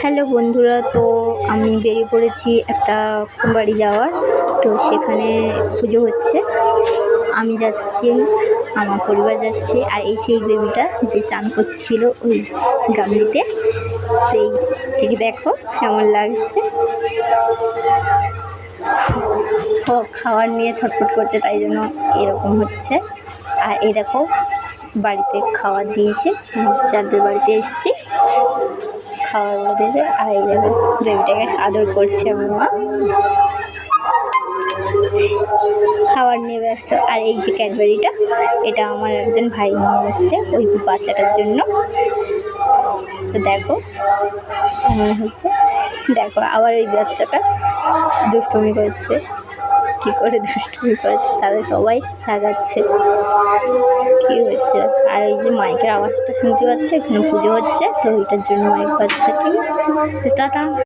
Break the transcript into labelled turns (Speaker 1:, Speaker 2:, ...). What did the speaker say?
Speaker 1: Hello বন্ধুরা, তো আমি বেরিয়ে পড়েছি একটা বাড়ি যাওয়ার। তো সেখানে পুজো হচ্ছে, আমি যাচ্ছি, আমার পরিবার যাচ্ছে। আর এই সেই বেবিটা যে চান করছিল ওই গামলিতে, সেই একে দেখো কেমন লাগছে। ও খাবার নিয়ে ছটফট করছে, তাই জন্য এরকম হচ্ছে। আর এই দেখো বাড়িতে খাবার দিয়েছে, যাদের বাড়িতে এসেছি খাবারগুলো দিয়েছে। আর এই দেখো বেবিটাকে আদর করছে আমার মা, খাবার নিয়ে ব্যস্ত। আর এই যে ক্যাডবেরিটা, এটা আমার একজন ভাই নিয়ে এসছে ওই বাচ্চাটার জন্য। তো দেখো এমন হচ্ছে, দেখো আবার ওই বাচ্চাটা দুষ্টুমি করছে, কী করে দুষ্টুমি করছে, তাদের সবাই লাগাচ্ছে কী হচ্ছে। আর এই যে মাইকের আওয়াজটা শুনতে পাচ্ছে, এখানে পুজো হচ্ছে, তো ওইটার জন্য মাইক বাজছে। ঠিক আছে, তো টাটা।